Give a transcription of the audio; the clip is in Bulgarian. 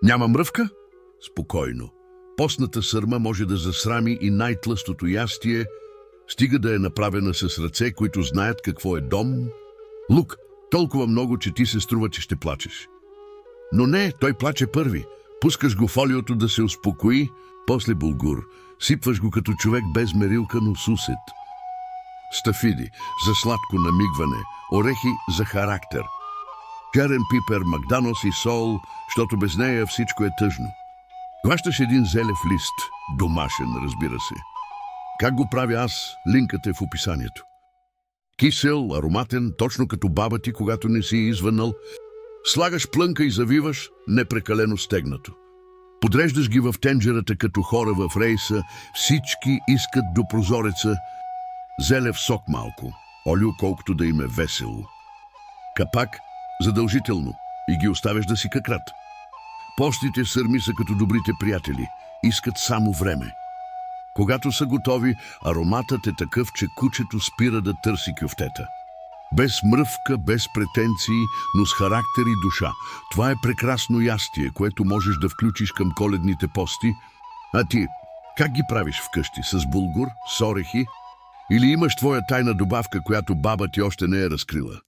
Няма мръвка? Спокойно. Постната сърма може да засрами и най-тлъстото ястие, стига да е направена с ръце, които знаят какво е дом. Лук, толкова много, че ти се струва, че ще плачеш. Но не, той плаче първи. Пускаш го в олиото да се успокои, после булгур. Сипваш го като човек без мерилка, но с усет. Стафиди за сладко намигване, орехи за характер. Черен пипер, магданос и сол, защото без нея всичко е тъжно. Хващаш един зелев лист, домашен, разбира се. Как го правя аз, линкът е в описанието. Кисел, ароматен, точно като баба ти, когато не си извънал. Слагаш плънка и завиваш, непрекалено стегнато. Подреждаш ги в тенджерата като хора в рейса, всички искат до прозореца. Зелев сок малко, олио колкото да им е весело. Капак задължително и ги оставяш да си какрат. Постните сърми са като добрите приятели, искат само време. Когато са готови, ароматът е такъв, че кучето спира да търси кюфтета. Без мръвка, без претенции, но с характер и душа. Това е прекрасно ястие, което можеш да включиш към коледните пости. А ти, как ги правиш вкъщи? С булгур, с орехи? Или имаш твоя тайна добавка, която баба ти още не е разкрила?